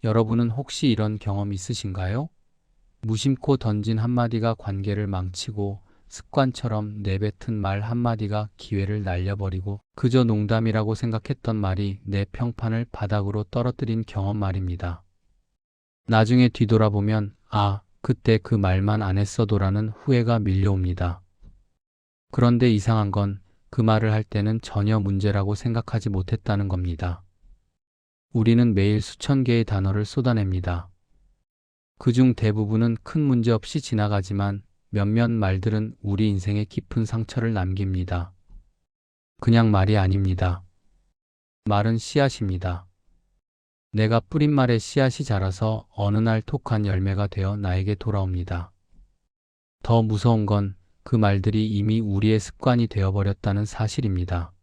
여러분은 혹시 이런 경험 있으신가요? 무심코 던진 한마디가 관계를 망치고 습관처럼 내뱉은 말 한마디가 기회를 날려버리고 그저 농담이라고 생각했던 말이 내 평판을 바닥으로 떨어뜨린 경험 말입니다. 나중에 뒤돌아보면 그때 그 말만 안 했어도라는 후회가 밀려옵니다. 그런데 이상한 건 그 말을 할 때는 전혀 문제라고 생각하지 못했다는 겁니다. 우리는 매일 수천 개의 단어를 쏟아냅니다. 그중 대부분은 큰 문제 없이 지나가지만 몇몇 말들은 우리 인생에 깊은 상처를 남깁니다. 그냥 말이 아닙니다. 말은 씨앗입니다. 내가 뿌린 말에 씨앗이 자라서 어느 날 톡한 열매가 되어 나에게 돌아옵니다. 더 무서운 건 그 말들이 이미 우리의 습관이 되어버렸다는 사실입니다.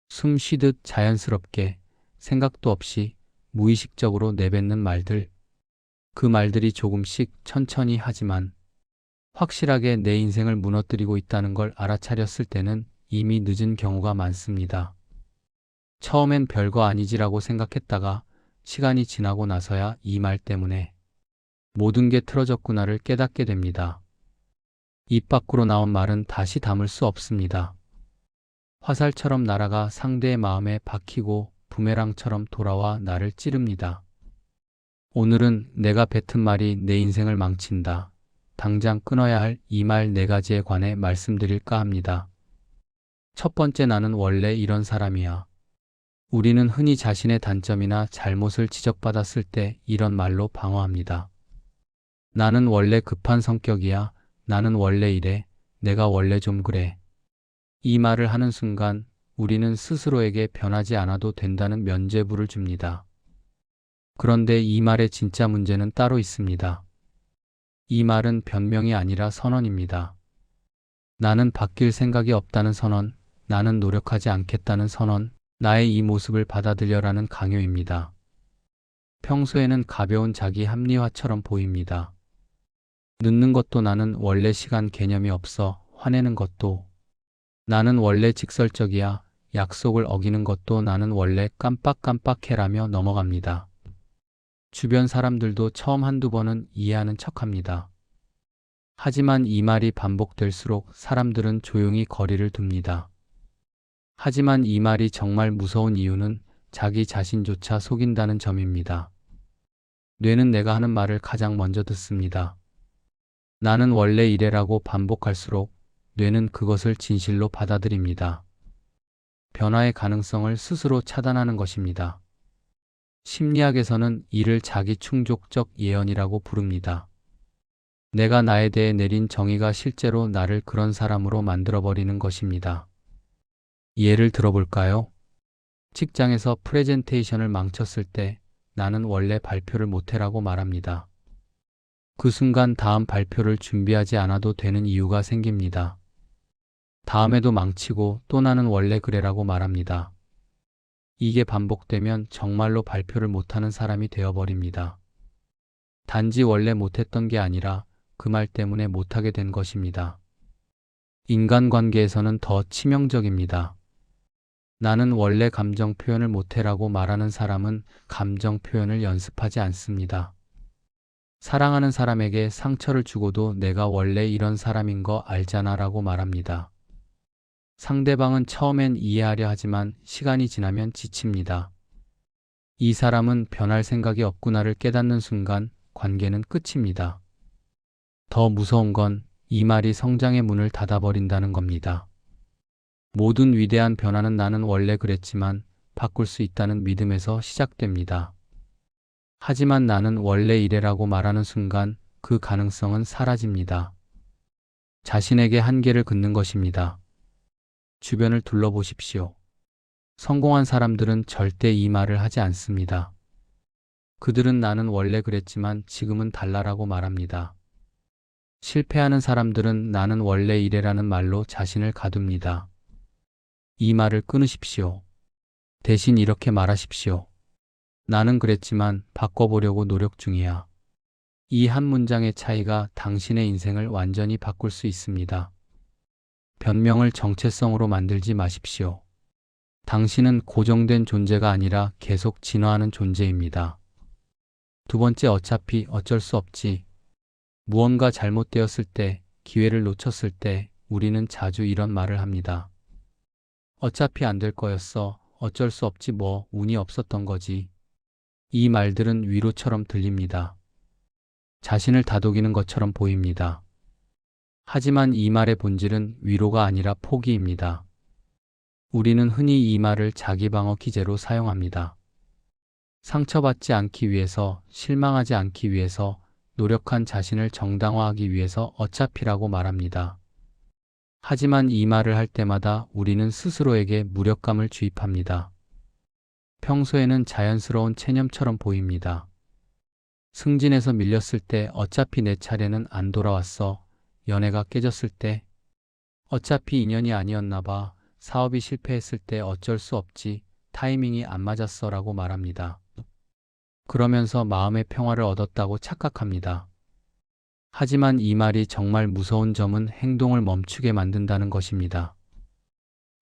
숨 쉬듯 자연스럽게 생각도 없이 무의식적으로 내뱉는 말들. 그 말들이 조금씩 천천히 하지만 확실하게 내 인생을 무너뜨리고 있다는 걸 알아차렸을 때는 이미 늦은 경우가 많습니다. 처음엔 별거 아니지라고 생각했다가 시간이 지나고 나서야 이 말 때문에 모든 게 틀어졌구나를 깨닫게 됩니다. 입 밖으로 나온 말은 다시 담을 수 없습니다. 화살처럼 날아가 상대의 마음에 박히고 부메랑처럼 돌아와 나를 찌릅니다. 오늘은 내가 뱉은 말이 내 인생을 망친다. 당장 끊어야 할 이 말 4가지에 관해 말씀드릴까 합니다. 첫 번째, 나는 원래 이런 사람이야. 우리는 흔히 자신의 단점이나 잘못을 지적받았을 때 이런 말로 방어합니다. 나는 원래 급한 성격이야. 나는 원래 이래. 내가 원래 좀 그래. 이 말을 하는 순간 우리는 스스로에게 변하지 않아도 된다는 면죄부를 줍니다. 그런데 이 말의 진짜 문제는 따로 있습니다. 이 말은 변명이 아니라 선언입니다. 나는 바뀔 생각이 없다는 선언, 나는 노력하지 않겠다는 선언, 나의 이 모습을 받아들여라는 강요입니다. 평소에는 가벼운 자기 합리화처럼 보입니다. 늦는 것도 나는 원래 시간 개념이 없어. 화내는 것도 나는 원래 직설적이야. 약속을 어기는 것도 나는 원래 깜빡깜빡해라며 넘어갑니다. 주변 사람들도 처음 한두 번은 이해하는 척합니다. 하지만 이 말이 반복될수록 사람들은 조용히 거리를 둡니다. 하지만 이 말이 정말 무서운 이유는 자기 자신조차 속인다는 점입니다. 뇌는 내가 하는 말을 가장 먼저 듣습니다. 나는 원래 이래라고 반복할수록 뇌는 그것을 진실로 받아들입니다. 변화의 가능성을 스스로 차단하는 것입니다. 심리학에서는 이를 자기 충족적 예언이라고 부릅니다. 내가 나에 대해 내린 정의가 실제로 나를 그런 사람으로 만들어버리는 것입니다. 예를 들어볼까요? 직장에서 프레젠테이션을 망쳤을 때 나는 원래 발표를 못해라고 말합니다. 그 순간 다음 발표를 준비하지 않아도 되는 이유가 생깁니다. 다음에도 망치고 또 나는 원래 그래라고 말합니다. 이게 반복되면 정말로 발표를 못하는 사람이 되어버립니다. 단지 원래 못했던 게 아니라 그 말 때문에 못하게 된 것입니다. 인간관계에서는 더 치명적입니다. 나는 원래 감정 표현을 못해라고 말하는 사람은 감정 표현을 연습하지 않습니다. 사랑하는 사람에게 상처를 주고도 내가 원래 이런 사람인 거 알잖아 라고 말합니다. 상대방은 처음엔 이해하려 하지만 시간이 지나면 지칩니다. 이 사람은 변할 생각이 없구나를 깨닫는 순간 관계는 끝입니다. 더 무서운 건 이 말이 성장의 문을 닫아버린다는 겁니다. 모든 위대한 변화는 나는 원래 그랬지만 바꿀 수 있다는 믿음에서 시작됩니다. 하지만 나는 원래 이래라고 말하는 순간 그 가능성은 사라집니다. 자신에게 한계를 긋는 것입니다. 주변을 둘러보십시오. 성공한 사람들은 절대 이 말을 하지 않습니다. 그들은 나는 원래 그랬지만 지금은 달라라고 말합니다. 실패하는 사람들은 나는 원래 이래라는 말로 자신을 가둡니다. 이 말을 끊으십시오. 대신 이렇게 말하십시오. 나는 그랬지만 바꿔보려고 노력 중이야. 이 한 문장의 차이가 당신의 인생을 완전히 바꿀 수 있습니다. 변명을 정체성으로 만들지 마십시오. 당신은 고정된 존재가 아니라 계속 진화하는 존재입니다. 두 번째, 어차피 어쩔 수 없지. 무언가 잘못되었을 때, 기회를 놓쳤을 때 우리는 자주 이런 말을 합니다. 어차피 안 될 거였어. 어쩔 수 없지 뭐, 운이 없었던 거지. 이 말들은 위로처럼 들립니다. 자신을 다독이는 것처럼 보입니다. 하지만 이 말의 본질은 위로가 아니라 포기입니다. 우리는 흔히 이 말을 자기 방어 기제로 사용합니다. 상처받지 않기 위해서, 실망하지 않기 위해서, 노력한 자신을 정당화하기 위해서 어차피라고 말합니다. 하지만 이 말을 할 때마다 우리는 스스로에게 무력감을 주입합니다. 평소에는 자연스러운 체념처럼 보입니다. 승진에서 밀렸을 때 어차피 내 차례는 안 돌아왔어. 연애가 깨졌을 때 어차피 인연이 아니었나 봐. 사업이 실패했을 때 어쩔 수 없지. 타이밍이 안 맞았어 라고 말합니다. 그러면서 마음의 평화를 얻었다고 착각합니다. 하지만 이 말이 정말 무서운 점은 행동을 멈추게 만든다는 것입니다.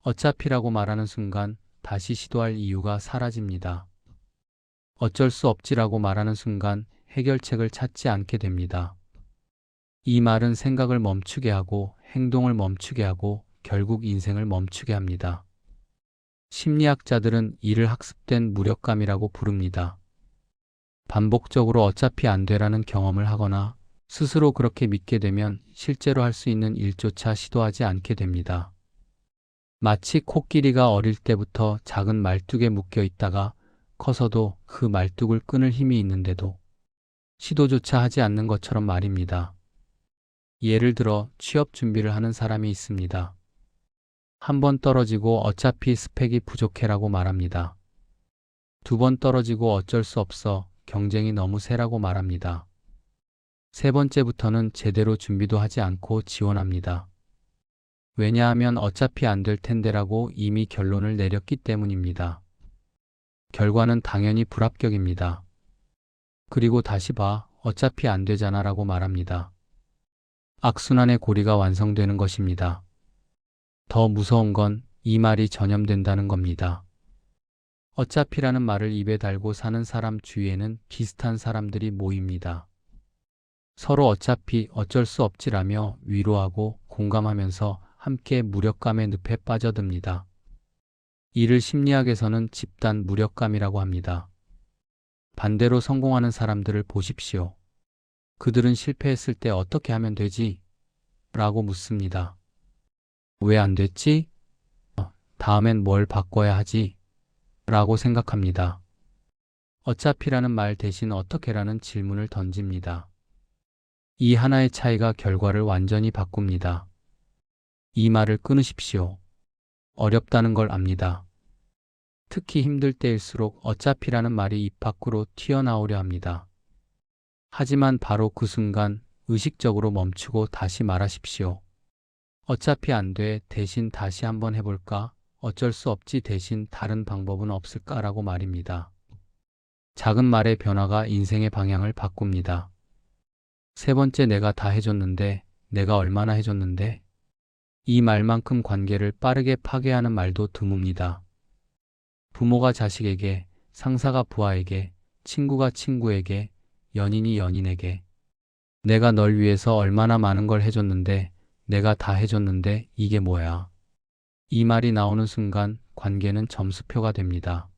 어차피라고 말하는 순간 다시 시도할 이유가 사라집니다. 어쩔 수 없지라고 말하는 순간 해결책을 찾지 않게 됩니다. 이 말은 생각을 멈추게 하고 행동을 멈추게 하고 결국 인생을 멈추게 합니다. 심리학자들은 이를 학습된 무력감이라고 부릅니다. 반복적으로 어차피 안 되라는 경험을 하거나 스스로 그렇게 믿게 되면 실제로 할 수 있는 일조차 시도하지 않게 됩니다. 마치 코끼리가 어릴 때부터 작은 말뚝에 묶여 있다가 커서도 그 말뚝을 끊을 힘이 있는데도 시도조차 하지 않는 것처럼 말입니다. 예를 들어 취업 준비를 하는 사람이 있습니다. 한 번 떨어지고 어차피 스펙이 부족해라고 말합니다. 두 번 떨어지고 어쩔 수 없어. 경쟁이 너무 세라고 말합니다. 세 번째부터는 제대로 준비도 하지 않고 지원합니다. 왜냐하면 어차피 안 될 텐데라고 이미 결론을 내렸기 때문입니다. 결과는 당연히 불합격입니다. 그리고 다시 봐. 어차피 안 되잖아 라고 말합니다. 악순환의 고리가 완성되는 것입니다. 더 무서운 건 이 말이 전염된다는 겁니다. 어차피라는 말을 입에 달고 사는 사람 주위에는 비슷한 사람들이 모입니다. 서로 어차피 어쩔 수 없지라며 위로하고 공감하면서 함께 무력감의 늪에 빠져듭니다. 이를 심리학에서는 집단 무력감이라고 합니다. 반대로 성공하는 사람들을 보십시오. 그들은 실패했을 때 어떻게 하면 되지? 라고 묻습니다. 왜 안 됐지? 다음엔 뭘 바꿔야 하지? 라고 생각합니다. 어차피라는 말 대신 어떻게라는 질문을 던집니다. 이 하나의 차이가 결과를 완전히 바꿉니다. 이 말을 끊으십시오. 어렵다는 걸 압니다. 특히 힘들 때일수록 어차피라는 말이 입 밖으로 튀어나오려 합니다. 하지만 바로 그 순간 의식적으로 멈추고 다시 말하십시오. 어차피 안 돼. 대신 다시 한번 해볼까? 어쩔 수 없지. 대신 다른 방법은 없을까라고 말입니다. 작은 말의 변화가 인생의 방향을 바꿉니다. 세 번째, 내가 다 해줬는데, 내가 얼마나 해줬는데? 이 말만큼 관계를 빠르게 파괴하는 말도 드뭅니다. 부모가 자식에게, 상사가 부하에게, 친구가 친구에게, 연인이 연인에게 내가 널 위해서 얼마나 많은 걸 해줬는데, 내가 다 해줬는데 이게 뭐야? 이 말이 나오는 순간 관계는 점수표가 됩니다.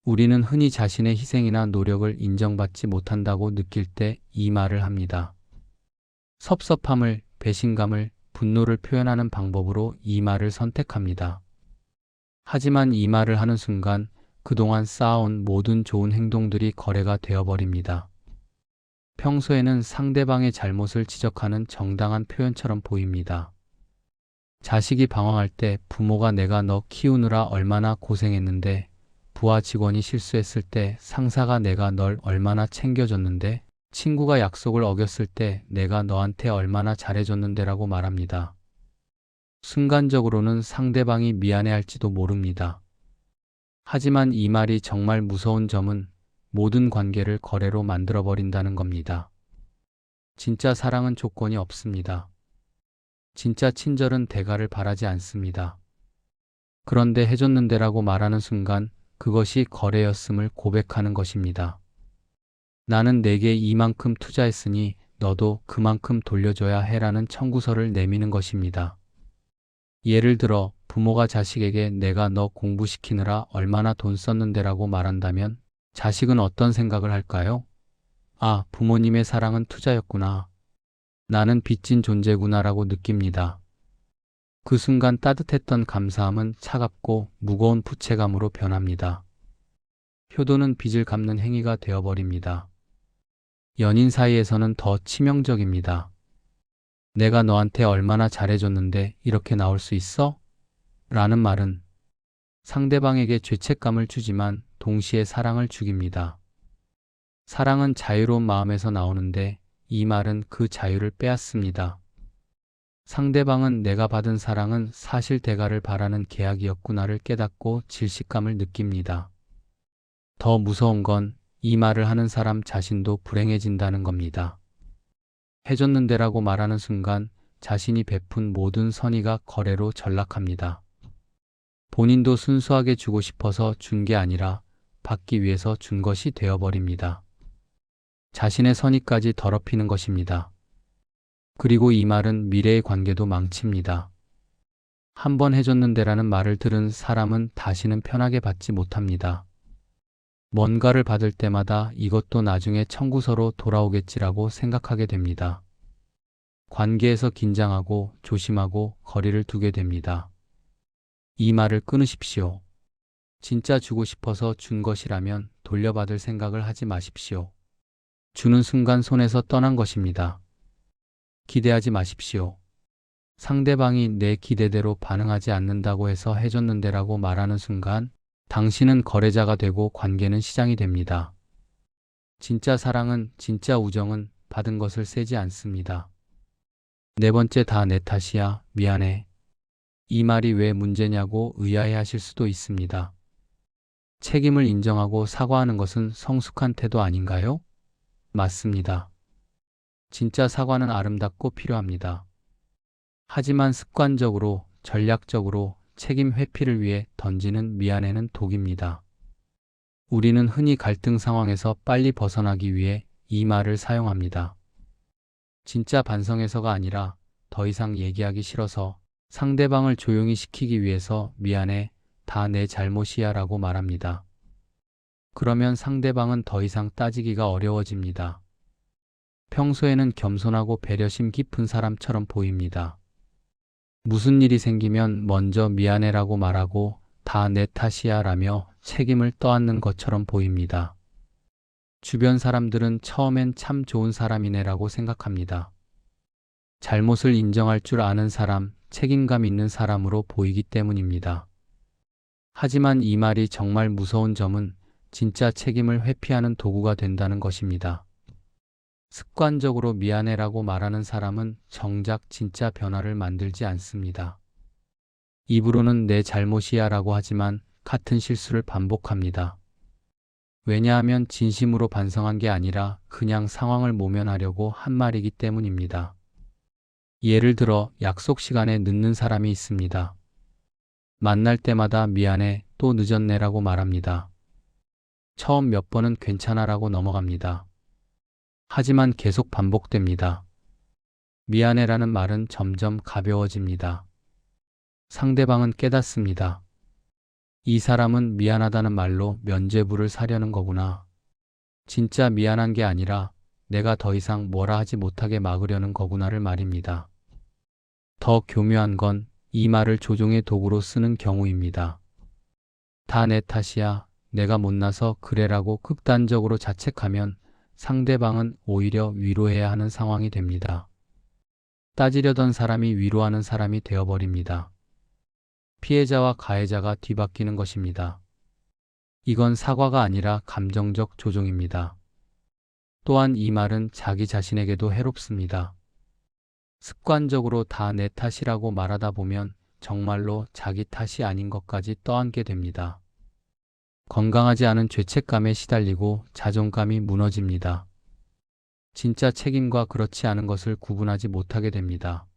우리는 흔히 자신의 희생이나 노력을 인정받지 못한다고 느낄 때 이 말을 합니다. 섭섭함을, 배신감을, 분노를 표현하는 방법으로 이 말을 선택합니다. 하지만 이 말을 하는 순간 그동안 쌓아온 모든 좋은 행동들이 거래가 되어버립니다. 평소에는 상대방의 잘못을 지적하는 정당한 표현처럼 보입니다. 자식이 방황할 때 부모가 내가 너 키우느라 얼마나 고생했는데, 부하 직원이 실수했을 때 상사가 내가 널 얼마나 챙겨줬는데, 친구가 약속을 어겼을 때 내가 너한테 얼마나 잘해줬는데라고 말합니다. 순간적으로는 상대방이 미안해할지도 모릅니다. 하지만 이 말이 정말 무서운 점은 모든 관계를 거래로 만들어버린다는 겁니다. 진짜 사랑은 조건이 없습니다. 진짜 친절은 대가를 바라지 않습니다. 그런데 해줬는데라고 말하는 순간 그것이 거래였음을 고백하는 것입니다. 나는 내게 이만큼 투자했으니 너도 그만큼 돌려줘야 해라는 청구서를 내미는 것입니다. 예를 들어 부모가 자식에게 내가 너 공부시키느라 얼마나 돈 썼는데라고 말한다면 자식은 어떤 생각을 할까요? 아, 부모님의 사랑은 투자였구나. 나는 빚진 존재구나라고 느낍니다. 그 순간 따뜻했던 감사함은 차갑고 무거운 부채감으로 변합니다. 효도는 빚을 갚는 행위가 되어버립니다. 연인 사이에서는 더 치명적입니다. 내가 너한테 얼마나 잘해줬는데 이렇게 나올 수 있어? 라는 말은 상대방에게 죄책감을 주지만 동시에 사랑을 죽입니다. 사랑은 자유로운 마음에서 나오는데 이 말은 그 자유를 빼앗습니다. 상대방은 내가 받은 사랑은 사실 대가를 바라는 계약이었구나를 깨닫고 질식감을 느낍니다. 더 무서운 건 이 말을 하는 사람 자신도 불행해진다는 겁니다. 해줬는데라고 말하는 순간 자신이 베푼 모든 선의가 거래로 전락합니다. 본인도 순수하게 주고 싶어서 준 게 아니라 받기 위해서 준 것이 되어버립니다. 자신의 선의까지 더럽히는 것입니다. 그리고 이 말은 미래의 관계도 망칩니다. 한 번 해줬는데라는 말을 들은 사람은 다시는 편하게 받지 못합니다. 뭔가를 받을 때마다 이것도 나중에 청구서로 돌아오겠지라고 생각하게 됩니다. 관계에서 긴장하고 조심하고 거리를 두게 됩니다. 이 말을 끊으십시오. 진짜 주고 싶어서 준 것이라면 돌려받을 생각을 하지 마십시오. 주는 순간 손에서 떠난 것입니다. 기대하지 마십시오. 상대방이 내 기대대로 반응하지 않는다고 해서 해줬는데라고 말하는 순간 당신은 거래자가 되고 관계는 시장이 됩니다. 진짜 사랑은, 진짜 우정은 받은 것을 세지 않습니다. 네 번째, 다 내 탓이야. 미안해. 이 말이 왜 문제냐고 의아해 하실 수도 있습니다. 책임을 인정하고 사과하는 것은 성숙한 태도 아닌가요? 맞습니다. 진짜 사과는 아름답고 필요합니다. 하지만 습관적으로, 전략적으로 책임 회피를 위해 던지는 미안해는 독입니다. 우리는 흔히 갈등 상황에서 빨리 벗어나기 위해 이 말을 사용합니다. 진짜 반성해서가 아니라 더 이상 얘기하기 싫어서 상대방을 조용히 시키기 위해서 미안해, 다 내 잘못이야 라고 말합니다. 그러면 상대방은 더 이상 따지기가 어려워집니다. 평소에는 겸손하고 배려심 깊은 사람처럼 보입니다. 무슨 일이 생기면 먼저 미안해라고 말하고 다 내 탓이야 라며 책임을 떠안는 것처럼 보입니다. 주변 사람들은 처음엔 참 좋은 사람이네라고 생각합니다. 잘못을 인정할 줄 아는 사람, 책임감 있는 사람으로 보이기 때문입니다. 하지만 이 말이 정말 무서운 점은 진짜 책임을 회피하는 도구가 된다는 것입니다. 습관적으로 미안해라고 말하는 사람은 정작 진짜 변화를 만들지 않습니다. 입으로는 내 잘못이야 라고 하지만 같은 실수를 반복합니다. 왜냐하면 진심으로 반성한 게 아니라 그냥 상황을 모면하려고 한 말이기 때문입니다. 예를 들어 약속 시간에 늦는 사람이 있습니다. 만날 때마다 미안해, 또 늦었네라고 말합니다. 처음 몇 번은 괜찮아라고 넘어갑니다. 하지만 계속 반복됩니다. 미안해라는 말은 점점 가벼워집니다. 상대방은 깨닫습니다. 이 사람은 미안하다는 말로 면죄부를 사려는 거구나. 진짜 미안한 게 아니라 내가 더 이상 뭐라 하지 못하게 막으려는 거구나를 말입니다. 더 교묘한 건 이 말을 조종의 도구로 쓰는 경우입니다. 다 내 탓이야, 내가 못나서 그래라고 극단적으로 자책하면 상대방은 오히려 위로해야 하는 상황이 됩니다. 따지려던 사람이 위로하는 사람이 되어버립니다. 피해자와 가해자가 뒤바뀌는 것입니다. 이건 사과가 아니라 감정적 조종입니다. 또한 이 말은 자기 자신에게도 해롭습니다. 습관적으로 다 내 탓이라고 말하다 보면 정말로 자기 탓이 아닌 것까지 떠안게 됩니다. 건강하지 않은 죄책감에 시달리고 자존감이 무너집니다. 진짜 책임과 그렇지 않은 것을 구분하지 못하게 됩니다.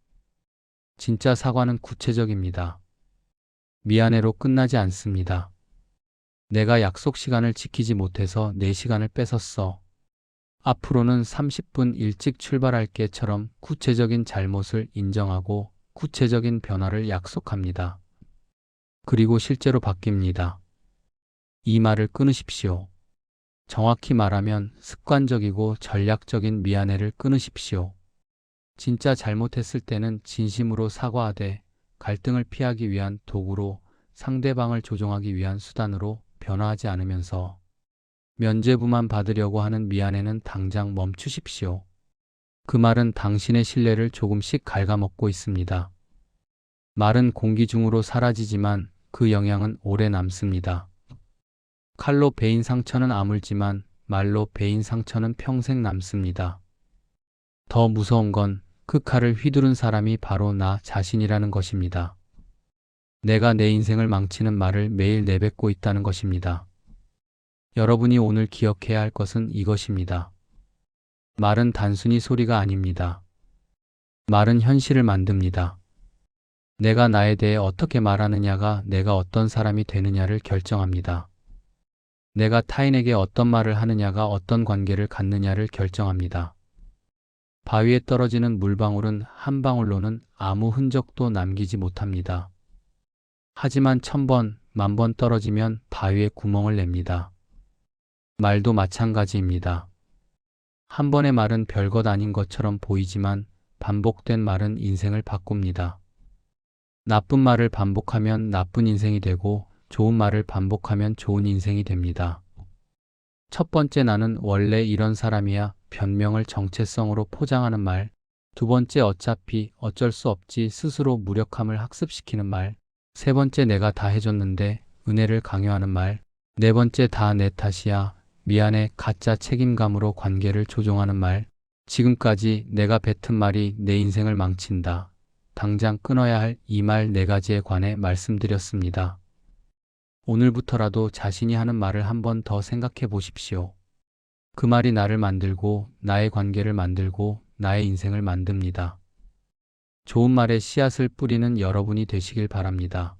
진짜 사과는 구체적입니다. 미안해로 끝나지 않습니다. 내가 약속 시간을 지키지 못해서 내 시간을 뺏었어. 앞으로는 30분 일찍 출발할게처럼 구체적인 잘못을 인정하고 구체적인 변화를 약속합니다. 그리고 실제로 바뀝니다. 이 말을 끊으십시오. 정확히 말하면 습관적이고 전략적인 미안해를 끊으십시오. 진짜 잘못했을 때는 진심으로 사과하되 갈등을 피하기 위한 도구로, 상대방을 조종하기 위한 수단으로 변화하지 않으면서 면죄부만 받으려고 하는 미안해는 당장 멈추십시오. 그 말은 당신의 신뢰를 조금씩 갉아먹고 있습니다. 말은 공기 중으로 사라지지만 그 영향은 오래 남습니다. 칼로 베인 상처는 아물지만 말로 베인 상처는 평생 남습니다. 더 무서운 건 그 칼을 휘두른 사람이 바로 나 자신이라는 것입니다. 내가 내 인생을 망치는 말을 매일 내뱉고 있다는 것입니다. 여러분이 오늘 기억해야 할 것은 이것입니다. 말은 단순히 소리가 아닙니다. 말은 현실을 만듭니다. 내가 나에 대해 어떻게 말하느냐가 내가 어떤 사람이 되느냐를 결정합니다. 내가 타인에게 어떤 말을 하느냐가 어떤 관계를 갖느냐를 결정합니다. 바위에 떨어지는 물방울은 한 방울로는 아무 흔적도 남기지 못합니다. 하지만 1000번, 10,000번 떨어지면 바위에 구멍을 냅니다. 말도 마찬가지입니다. 한 번의 말은 별것 아닌 것처럼 보이지만 반복된 말은 인생을 바꿉니다. 나쁜 말을 반복하면 나쁜 인생이 되고 좋은 말을 반복하면 좋은 인생이 됩니다. 첫 번째, 나는 원래 이런 사람이야 변명을 정체성으로 포장하는 말. 두 번째, 어차피 어쩔 수 없지 스스로 무력함을 학습시키는 말. 세 번째, 내가 다 해줬는데 은혜를 강요하는 말. 네 번째, 다 내 탓이야 미안해 가짜 책임감으로 관계를 조종하는 말. 지금까지 내가 뱉은 말이 내 인생을 망친다. 당장 끊어야 할 이 말 4가지에 관해 말씀드렸습니다. 오늘부터라도 자신이 하는 말을 한 번 더 생각해 보십시오. 그 말이 나를 만들고 나의 관계를 만들고 나의 인생을 만듭니다. 좋은 말의 씨앗을 뿌리는 여러분이 되시길 바랍니다.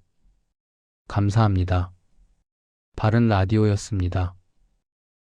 감사합니다. 바른 라디오였습니다.